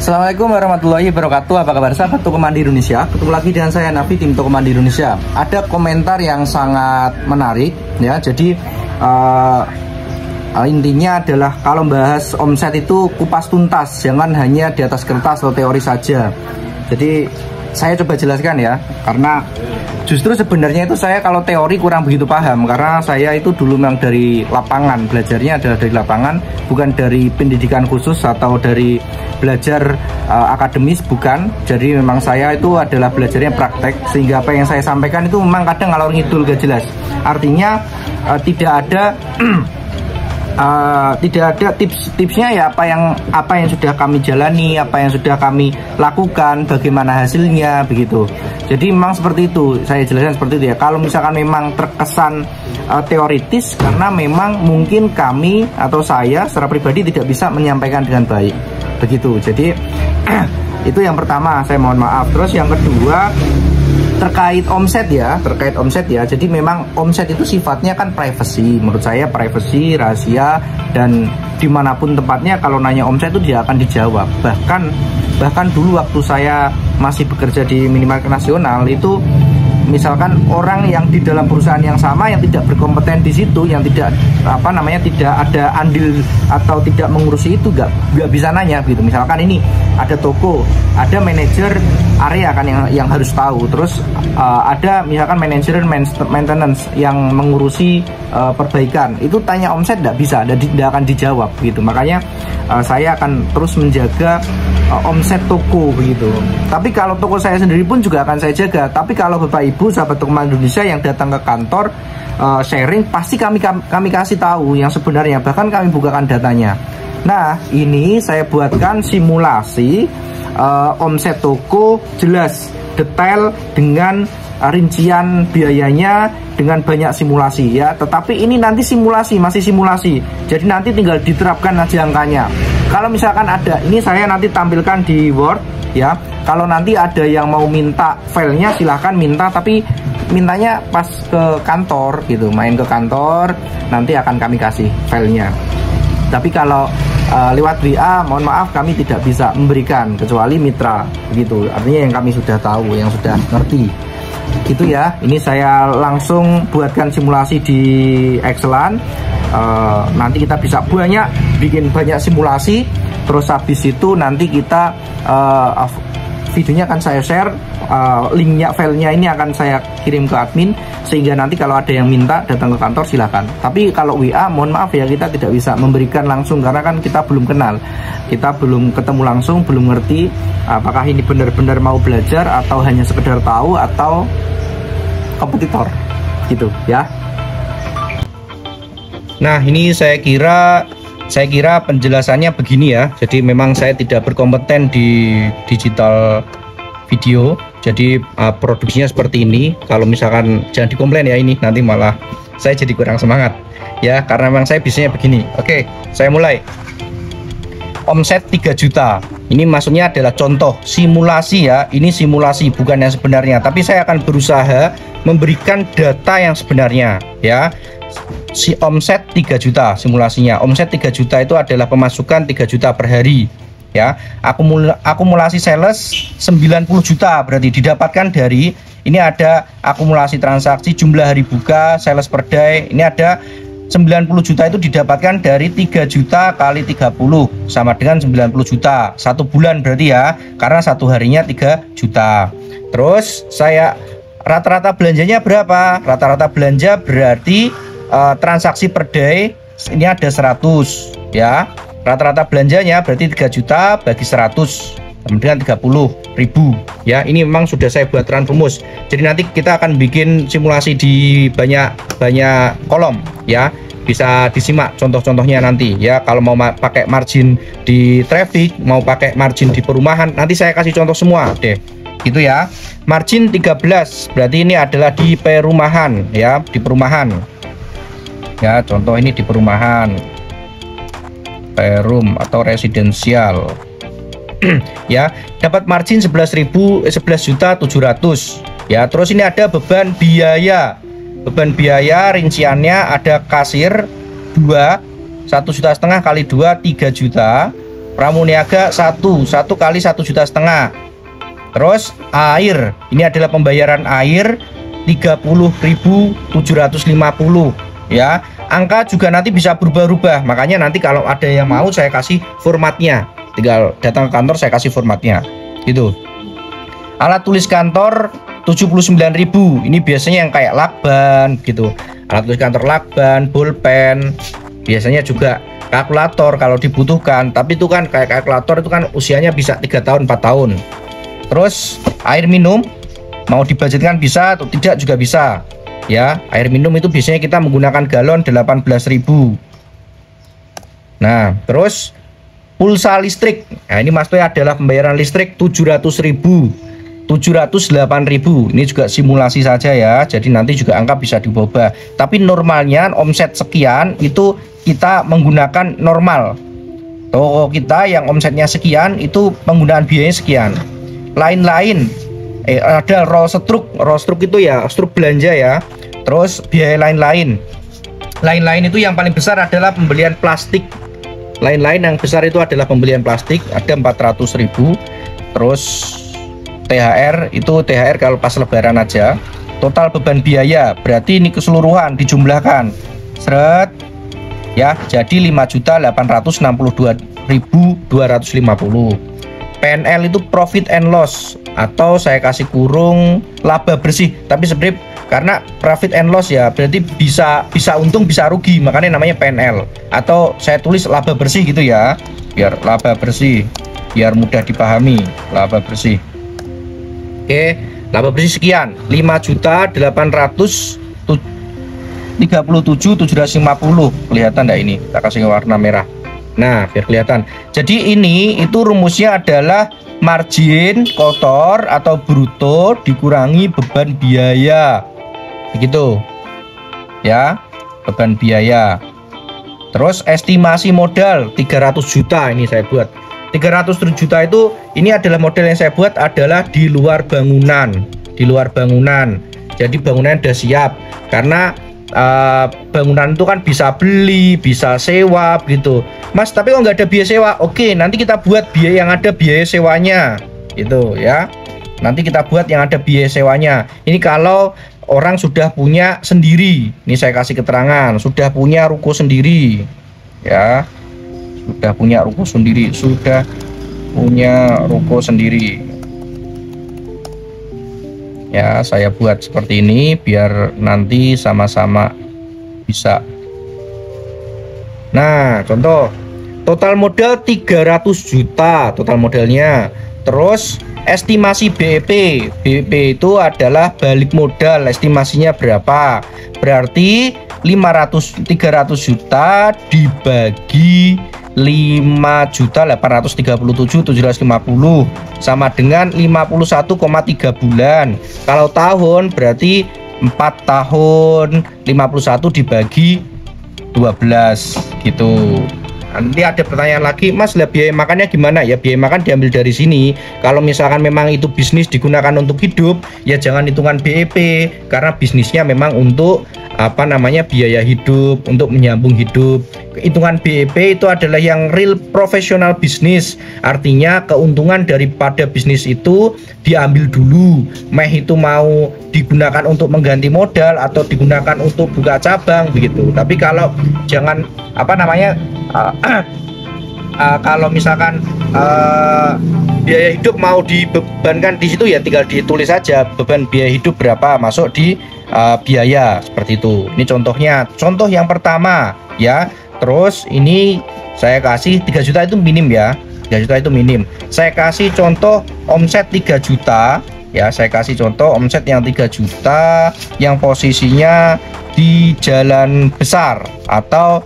Assalamualaikum warahmatullahi wabarakatuh. Apa kabar sahabat Toko Mandi Indonesia? Ketemu lagi dengan saya Nafi, tim Toko Mandi Indonesia. Ada komentar yang sangat menarik ya. Jadi intinya adalah kalau bahas omset itu kupas tuntas, jangan hanya di atas kertas atau teori saja. Jadi saya coba jelaskan ya, karena justru sebenarnya itu saya kalau teori kurang begitu paham, karena saya itu dulu memang dari lapangan, belajarnya adalah dari lapangan, bukan dari pendidikan khusus atau dari belajar akademis, bukan. Jadi memang saya itu adalah belajarnya praktek, sehingga apa yang saya sampaikan itu memang kadang ngalor ngidul gak jelas. Artinya tidak ada tips-tipsnya ya, apa yang sudah kami jalani, apa yang sudah kami lakukan, bagaimana hasilnya begitu. Jadi memang seperti itu, saya jelaskan seperti itu ya. Kalau misalkan memang terkesan teoritis, karena memang mungkin kami atau saya secara pribadi tidak bisa menyampaikan dengan baik begitu. Jadi itu yang pertama, saya mohon maaf. Terus yang kedua, terkait omset ya, jadi memang omset itu sifatnya kan privacy, menurut saya privacy, rahasia, dan dimanapun tempatnya kalau nanya omset itu dia akan dijawab. Bahkan dulu waktu saya masih bekerja di minimarket nasional itu, misalkan orang yang di dalam perusahaan yang sama yang tidak berkompeten di situ, yang tidak tidak ada andil atau tidak mengurusi itu, nggak bisa nanya gitu. Misalkan ini ada toko, ada manajer area kan yang harus tahu, terus ada misalkan manajer maintenance yang mengurusi perbaikan, itu tanya omset nggak bisa, tidak akan dijawab gitu. Makanya saya akan terus menjaga omset toko begitu. Tapi kalau toko saya sendiri pun juga akan saya jaga. Tapi kalau Bapak Ibu sahabat Toko Mandi Indonesia yang datang ke kantor sharing, pasti kami kasih tahu yang sebenarnya, bahkan kami bukakan datanya. Nah, ini saya buatkan simulasi omset toko jelas, detail, dengan rincian biayanya, dengan banyak simulasi ya. Tetapi ini nanti masih simulasi. Jadi nanti tinggal diterapkan aja angkanya. Kalau misalkan ada, ini saya nanti tampilkan di Word ya. Kalau nanti ada yang mau minta filenya, silahkan minta, tapi mintanya pas ke kantor gitu, main ke kantor, nanti akan kami kasih filenya. Tapi kalau lewat WA, mohon maaf, kami tidak bisa memberikan kecuali mitra begitu. Artinya yang kami sudah tahu, yang sudah ngerti gitu ya. Ini saya langsung buatkan simulasi di Excelan. Nanti kita bisa bikin banyak simulasi. Terus habis itu nanti kita videonya akan saya share, linknya, filenya ini akan saya kirim ke admin, sehingga nanti kalau ada yang minta datang ke kantor silahkan. Tapi kalau WA, mohon maaf ya, kita tidak bisa memberikan langsung, karena kan kita belum kenal, kita belum ketemu langsung, belum ngerti apakah ini benar-benar mau belajar atau hanya sekedar tahu atau kompetitor gitu ya. Nah, ini saya kira penjelasannya begini ya. Jadi memang saya tidak berkompeten di digital video, jadi produksinya seperti ini. Kalau misalkan jangan dikomplain ya, ini nanti malah saya jadi kurang semangat ya, karena memang saya bisanya begini. Oke, saya mulai. Omset 3 juta. Ini maksudnya adalah contoh simulasi ya. Ini simulasi, bukan yang sebenarnya, tapi saya akan berusaha memberikan data yang sebenarnya ya. Si omset 3 juta simulasinya. Omset 3 juta itu adalah pemasukan 3 juta per hari ya. Akumulasi sales 90 juta, berarti didapatkan dari ini ada akumulasi transaksi, jumlah hari buka, sales per day. Ini ada 90 juta itu didapatkan dari 3 juta kali 30 sama dengan 90 juta satu bulan berarti ya, karena satu harinya 3 juta. Terus saya rata-rata belanjanya berapa? Rata-rata belanja berarti transaksi per day ini ada 100 ya. Rata-rata belanjanya berarti 3 juta bagi 100 kemudian 30.000 ya. Ini memang sudah saya buat rumus. Jadi nanti kita akan bikin simulasi di banyak kolom ya. Bisa disimak contoh-contohnya nanti ya. Kalau mau pakai margin di traffic, mau pakai margin di perumahan, nanti saya kasih contoh semua deh gitu ya. Margin 13 berarti ini adalah di perumahan ya, di perumahan ya. Contoh ini di perumahan, perum atau residensial ya. Dapat margin 11.700 ya. Terus ini ada beban biaya. Beban biaya rinciannya ada kasir 1,5 juta kali 2 3 juta, Pramuniaga 1 kali 1,5 juta. Terus air, ini adalah pembayaran air 30.750 ya. Angka juga nanti bisa berubah-ubah, makanya nanti kalau ada yang mau saya kasih formatnya, tinggal datang ke kantor saya kasih formatnya gitu. Alat tulis kantor 79.000, ini biasanya yang kayak lakban gitu. Alat tulis kantor lakban, pulpen, biasanya juga kalkulator kalau dibutuhkan, tapi itu kan kayak kalkulator itu kan usianya bisa 3 tahun 4 tahun. Terus air minum mau dibudgetkan bisa atau tidak juga bisa ya. Air minum itu biasanya kita menggunakan galon 18.000. Nah terus pulsa listrik, nah ini maksudnya adalah pembayaran listrik 700.000, 708.000. Ini juga simulasi saja ya, jadi nanti juga angka bisa diubah. Tapi normalnya omset sekian itu kita menggunakan normal. Toko kita yang omsetnya sekian itu penggunaan biayanya sekian. Lain-lain ada raw struk itu ya struk belanja ya. Terus biaya lain-lain itu yang paling besar adalah pembelian plastik. Lain-lain yang besar itu adalah pembelian plastik, ada 400.000. Terus THR itu THR kalau pas lebaran aja. Total beban biaya berarti ini keseluruhan dijumlahkan seret ya, jadi 5.862.250. PNL itu profit and loss atau saya kasih kurung laba bersih, tapi sebenarnya karena profit and loss ya berarti bisa untung bisa rugi, makanya namanya PNL, atau saya tulis laba bersih gitu ya, biar laba bersih biar mudah dipahami. Laba bersih, oke, laba bersih sekian, 5.837.750. kelihatan enggak ini? Kita kasih warna merah. Nah biar kelihatan. Jadi ini itu rumusnya adalah margin kotor atau bruto dikurangi beban biaya, begitu ya, beban biaya. Terus estimasi modal 300 juta ini saya buat 300 juta itu, ini adalah model yang saya buat adalah di luar bangunan, jadi bangunan udah siap. Karena bangunan itu kan bisa beli, bisa sewa gitu. Mas, tapi kok nggak ada biaya sewa? Oke, nanti kita buat biaya yang ada biaya sewanya gitu ya. Nanti kita buat yang ada biaya sewanya. Ini kalau orang sudah punya sendiri. Ini saya kasih keterangan, sudah punya ruko sendiri ya. Sudah punya ruko sendiri. Ya, saya buat seperti ini biar nanti sama-sama bisa. Nah, contoh total modal 300 juta total modalnya. Terus estimasi BEP itu adalah balik modal, estimasinya berapa? Berarti 300 juta dibagi 5.837.750 sama dengan 51,3 bulan. Kalau tahun berarti 4 tahun, 51 dibagi 12 gitu. Nanti ada pertanyaan lagi, Mas, lah biaya makannya gimana? Ya biaya makan diambil dari sini. Kalau misalkan memang itu bisnis digunakan untuk hidup, ya jangan hitungan BEP, karena bisnisnya memang untuk biaya hidup, untuk menyambung hidup. Hitungan BEP itu adalah yang real profesional bisnis, artinya keuntungan daripada bisnis itu diambil dulu. Itu mau digunakan untuk mengganti modal atau digunakan untuk buka cabang begitu. Tapi kalau jangan kalau misalkan biaya hidup mau dibebankan di situ, ya tinggal ditulis saja beban biaya hidup berapa masuk di biaya, seperti itu. Ini contohnya, contoh yang pertama ya. Terus ini saya kasih 3 juta itu minim ya, 3 juta itu minim. Saya kasih contoh omset 3 juta ya, saya kasih contoh omset yang 3 juta yang posisinya di jalan besar atau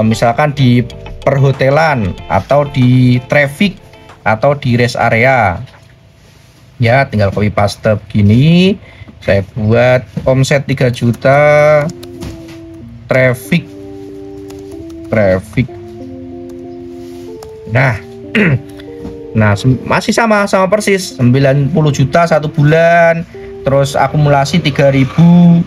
misalkan di perhotelan atau di traffic atau di rest area ya. Tinggal copy paste begini, saya buat omset 3 juta traffic. Nah masih sama persis 90 juta 1 bulan. Terus akumulasi 3.000,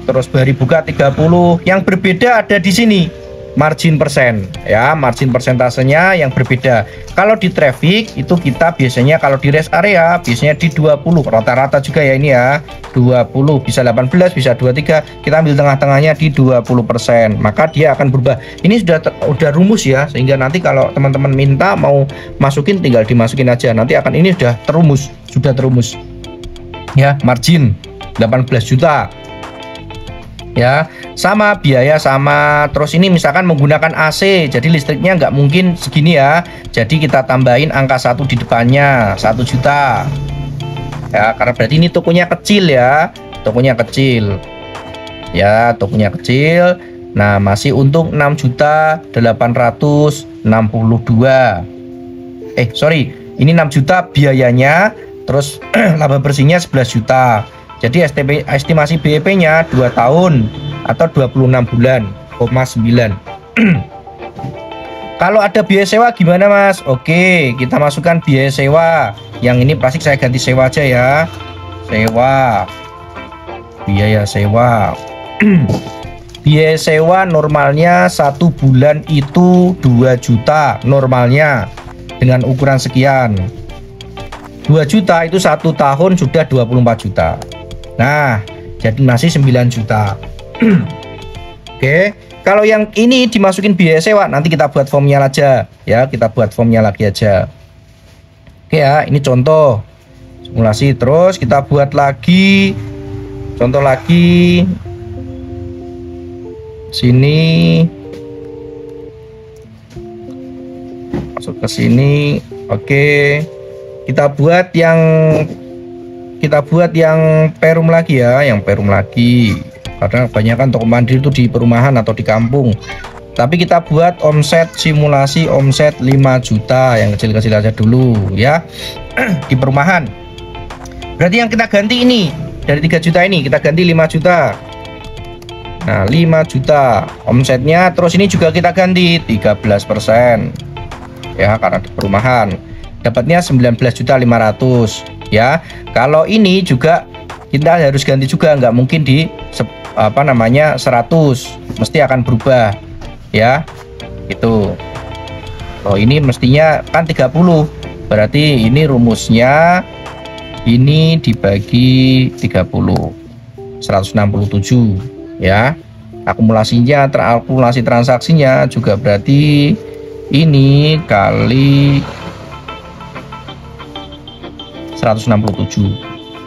terus baru buka 30. Yang berbeda ada di sini. margin persen ya, margin persentasenya yang berbeda. Kalau di traffic itu kita biasanya kalau di rest area biasanya di 20 rata-rata juga ya, ini ya 20, bisa 18, bisa 23, kita ambil tengah-tengahnya di 20%, maka dia akan berubah. Ini sudah rumus ya, sehingga nanti kalau teman-teman minta mau masukin tinggal dimasukin aja, nanti akan ini sudah terumus ya, margin 18 juta ya, sama biaya sama. Terus ini misalkan menggunakan AC, jadi listriknya nggak mungkin segini ya, jadi kita tambahin angka 1 di depannya, 1 juta ya, karena berarti ini tokonya kecil ya, tokonya kecil ya, tokonya kecil. Nah masih untuk 6.862, sorry, ini 6 juta biayanya, terus laba bersihnya 11 juta. Jadi estimasi BEP-nya 2 tahun atau 26 bulan, 9. Kalau ada biaya sewa gimana Mas? Oke, kita masukkan biaya sewa. Yang ini plastik saya ganti sewa aja ya. Sewa, biaya sewa. Biaya sewa normalnya 1 bulan itu 2 juta normalnya, dengan ukuran sekian. 2 juta itu 1 tahun sudah 24 juta. Nah, jadi masih 9 juta. Oke, kalau yang ini dimasukin biaya sewa, nanti kita buat formnya aja ya, kita buat formnya lagi aja. Oke ya, ini contoh simulasi. Terus kita buat lagi contoh lagi sini, masuk ke sini. Oke, kita buat yang perum lagi ya, yang perum lagi, karena kebanyakan toko mandiri itu di perumahan atau di kampung. Tapi kita buat omset simulasi omset 5 juta, yang kecil-kecil aja dulu ya. Di perumahan berarti yang kita ganti ini dari 3 juta ini kita ganti 5 juta. Nah 5 juta omsetnya. Terus ini juga kita ganti 13% ya, karena di perumahan dapatnya 19.500.000 ya. Kalau ini juga kita harus ganti juga, nggak mungkin di 100, mesti akan berubah ya, itu. Oh ini mestinya kan 30, berarti ini rumusnya ini dibagi 30, 167 ya. Akumulasinya, akumulasi transaksinya juga berarti ini kali 167,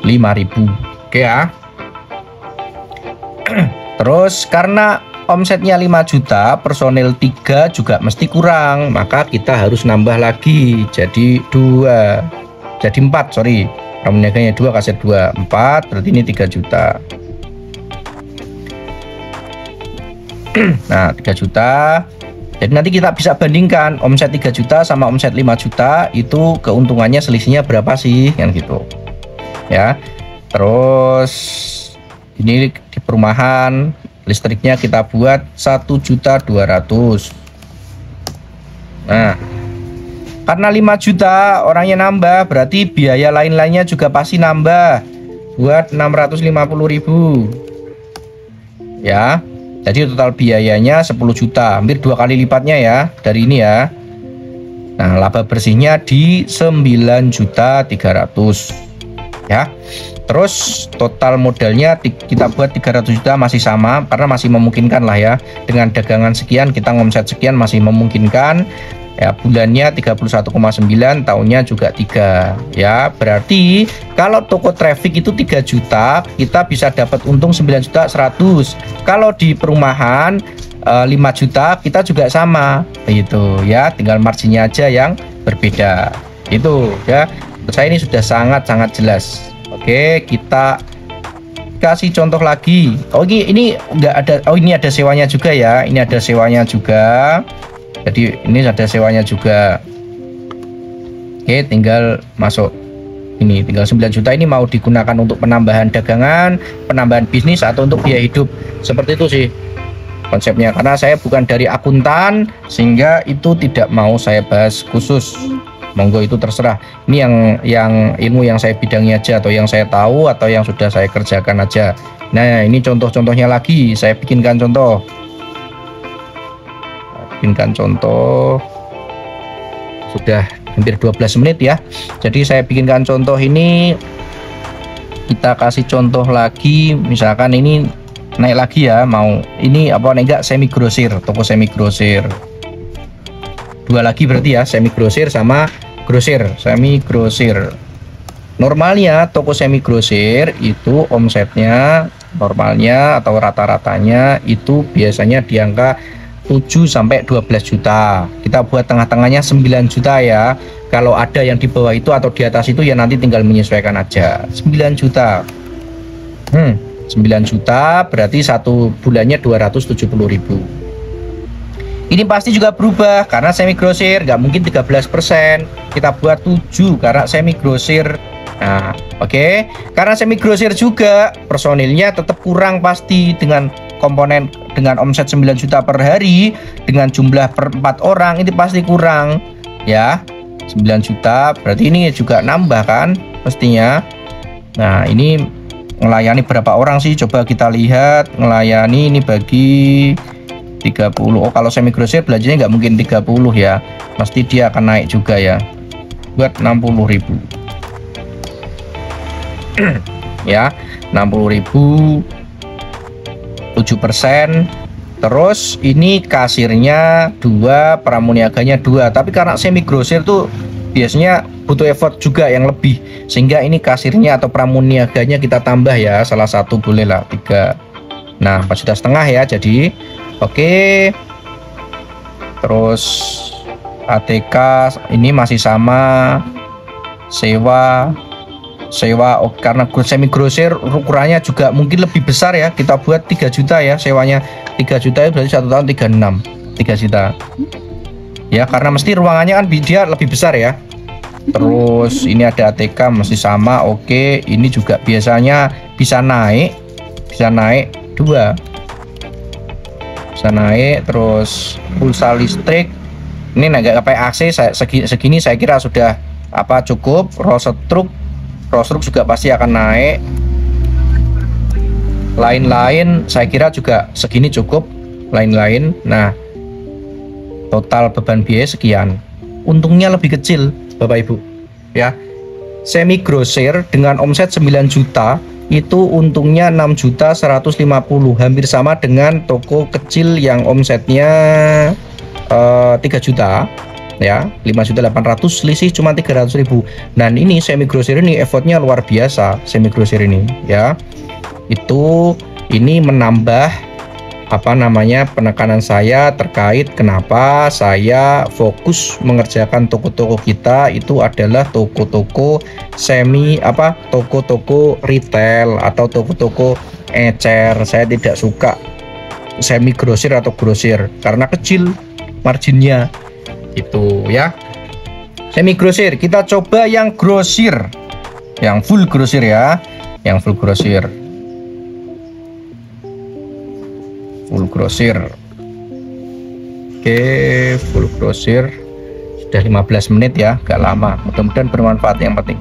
5.000. Oke ya. Terus karena omsetnya 5 juta, personil 3 juga mesti kurang, maka kita harus nambah lagi jadi 2, jadi 4, sorry, rameniaganya 2 kaset 2, 4, berarti ini 3 juta. Nah 3 juta. Jadi nanti kita bisa bandingkan omset 3 juta sama omset 5 juta, itu keuntungannya selisihnya berapa sih, kan gitu ya. Terus ini di perumahan listriknya kita buat 1.200.000. Nah karena 5 juta orangnya nambah, berarti biaya lain-lainnya juga pasti nambah buat 650.000 ya. Jadi total biayanya 10 juta, hampir 2 kali lipatnya ya dari ini ya. Nah laba bersihnya di 9.300.000 ya. Terus total modalnya kita buat 300 juta masih sama, karena masih memungkinkan lah ya, dengan dagangan sekian kita ngomset sekian masih memungkinkan ya. Bulannya 31,9, tahunnya juga 3 ya. Berarti kalau toko traffic itu 3 juta, kita bisa dapat untung 9.100.000. Kalau di perumahan 5 juta kita juga sama begitu ya, tinggal marginnya aja yang berbeda itu ya. Menurut saya ini sudah sangat-sangat jelas. Oke, kita kasih contoh lagi. Oh ini enggak ada, oh ini ada sewanya juga ya, ini ada sewanya juga. Jadi ini ada sewanya juga. Oke, tinggal masuk ini, tinggal 9 juta ini mau digunakan untuk penambahan dagangan, penambahan bisnis, atau untuk biaya hidup. Seperti itu sih konsepnya, karena saya bukan dari akuntan sehingga itu tidak mau saya bahas khusus. Monggo itu terserah. Ini yang ilmu yang saya bidangi aja, atau yang saya tahu, atau yang sudah saya kerjakan aja. Nah ini contoh-contohnya lagi, saya bikinkan contoh. bikinkan contoh. Sudah hampir 12 menit ya. Jadi saya bikinkan contoh ini. Kita kasih contoh lagi, misalkan ini naik lagi ya, mau ini apa nih, enggak semi grosir, toko semi grosir. Dua lagi berarti ya, semi grosir sama grosir, semi grosir. Normalnya toko semi grosir itu omsetnya normalnya atau rata-ratanya itu biasanya di angka 7 sampai 12 juta. Kita buat tengah-tengahnya 9 juta ya. Kalau ada yang di bawah itu atau di atas itu ya nanti tinggal menyesuaikan aja. 9 juta. 9 juta berarti satu bulannya 270.000. Ini pasti juga berubah karena semi grosir nggak mungkin 13%. Kita buat 7 karena semi grosir. Nah, oke. Karena semi grosir juga personilnya tetap kurang pasti dengan komponen dengan omset 9 juta per hari dengan jumlah per 4 orang ini pasti kurang ya. 9 juta berarti ini juga nambah kan pastinya. Nah, ini melayani berapa orang sih? Coba kita lihat. Melayani ini bagi 30. Oh, kalau semi grosir belanjanya nggak mungkin 30 ya. Pasti dia akan naik juga ya. Buat 60.000. Ya, 60.000 7%. Terus ini kasirnya 2, pramuniaganya 2. Tapi karena semi grosir tuh biasanya butuh effort juga yang lebih, sehingga ini kasirnya atau pramuniaganya kita tambah ya, salah satu boleh lah 3. Nah, 4,5 juta ya. Jadi oke. Terus ATK ini masih sama. Sewa karena semi grosir ukurannya juga mungkin lebih besar ya, kita buat 3 juta ya sewanya. 3 juta itu berarti 1 tahun 36, 3 juta ya, karena mesti ruangannya kan dia lebih besar ya. Terus ini ada ATK masih sama. Oke, ini juga biasanya bisa naik 2, bisa naik. Terus pulsa listrik ini nggak pakai AC, segini saya kira sudah cukup. Rostruk juga pasti akan naik. Lain-lain saya kira juga segini cukup. Lain-lain. Nah, total beban biaya sekian. Untungnya lebih kecil Bapak Ibu ya. Semi grosir dengan omset 9 juta itu untungnya 6.150.000, hampir sama dengan toko kecil yang omsetnya 3 juta ya, 5.800.000, selisih cuma 300.000. Dan ini semi grosir ini effortnya luar biasa. Semi grosir ini ya, ini menambah penekanan saya terkait kenapa saya fokus mengerjakan toko-toko kita itu adalah toko-toko toko-toko retail atau toko-toko ecer. Saya tidak suka semi grosir atau grosir karena kecil marginnya itu ya. Semi grosir kita coba yang grosir, yang full grosir ya, yang full grosir. Oke, full grosir sudah 15 menit ya, gak lama. Mudah-mudahan bermanfaat yang penting.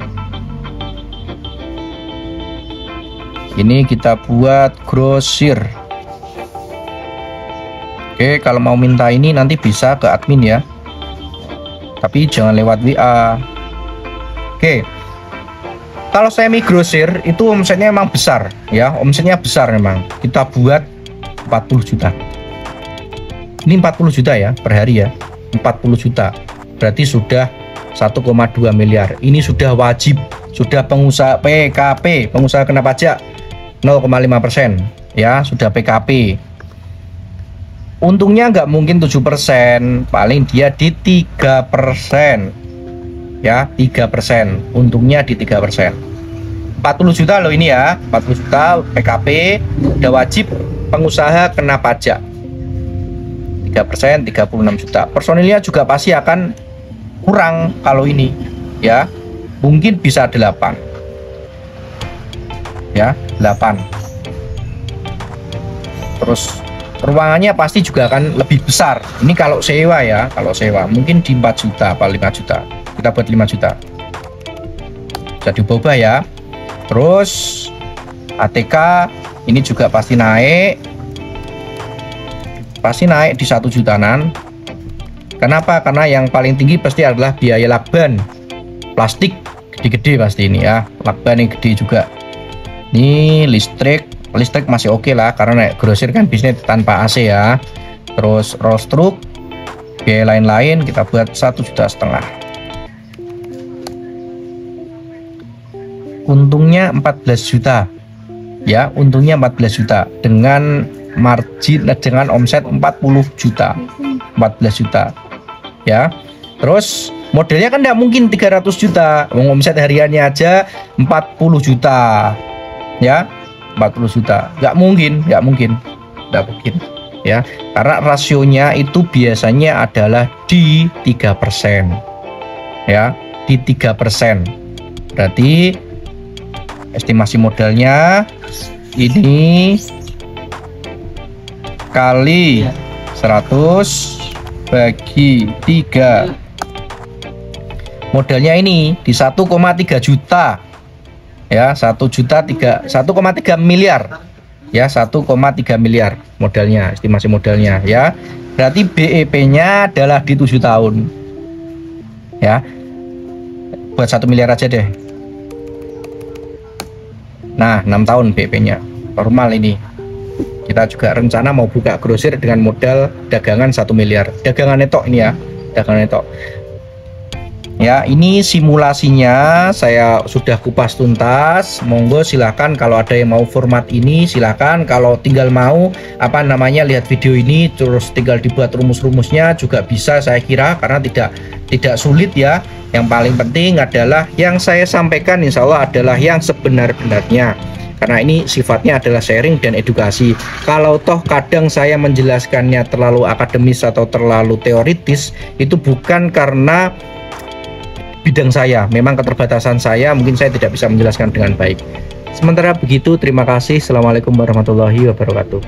Ini kita buat grosir. Oke, kalau mau minta ini nanti bisa ke admin ya, tapi jangan lewat WA. Oke, kalau semi grosir itu omsetnya memang besar ya, omsetnya besar memang. Kita buat 40 juta. Ini 40 juta ya per hari ya, 40 juta berarti sudah 1,2 miliar. Ini sudah wajib, sudah pengusaha PKP, pengusaha kena pajak 0,5% ya, sudah PKP. Untungnya nggak mungkin 7%, paling dia di 3% ya, 3%. Untungnya di 3%. 40 juta loh ini ya, 40 juta PKP, udah wajib pengusaha kena pajak. 3% 36 juta. Personilnya juga pasti akan kurang kalau ini ya, mungkin bisa 8 ya, 8. Terus ruangannya pasti juga akan lebih besar. Ini kalau sewa ya, kalau sewa mungkin di 4 juta apa 5 juta. Kita buat 5 juta. Bisa diubah ya. Terus ATK ini juga pasti naik. Pasti naik di 1 jutaan. Kenapa? Karena yang paling tinggi pasti adalah biaya lakban. Plastik gede-gede pasti ini ya, lakban yang gede juga. Ini listrik masih oke lah, karena naik grosir kan bisnis tanpa AC ya. Terus roll stroke, biaya lain-lain kita buat 1,5 juta. Untungnya 14 juta ya, untungnya 14 juta dengan margin, dengan omset 40 juta, 14 juta ya. Terus modelnya kan tidak mungkin 300 juta, omset hariannya aja 40 juta ya, 40 juta nggak mungkin ya, karena rasionya itu biasanya adalah di 3% ya, di 3%. Berarti estimasi modalnya ini kali 100 bagi 3, modalnya ini di 1,3 juta ya, 1,3 miliar ya, 1,3 miliar modalnya, estimasi modalnya ya. Berarti BEP nya adalah di 7 tahun ya, buat 1 miliar aja deh. Nah 6 tahun BEP nya normal. Ini kita juga rencana mau buka grosir dengan modal dagangan 1 miliar, dagangan netok ini ya, dagangan netok ya. Ini simulasinya saya sudah kupas tuntas. Monggo silahkan kalau ada yang mau format ini, silahkan. Kalau tinggal mau lihat video ini terus tinggal dibuat rumus-rumusnya juga bisa, saya kira, karena tidak sulit ya. Yang paling penting adalah yang saya sampaikan insya Allah adalah yang sebenar-benarnya, karena ini sifatnya adalah sharing dan edukasi. Kalau toh kadang saya menjelaskannya terlalu akademis atau terlalu teoritis, itu bukan karena bidang saya, memang keterbatasan saya, mungkin saya tidak bisa menjelaskan dengan baik. Sementara begitu, terima kasih. Assalamualaikum warahmatullahi wabarakatuh.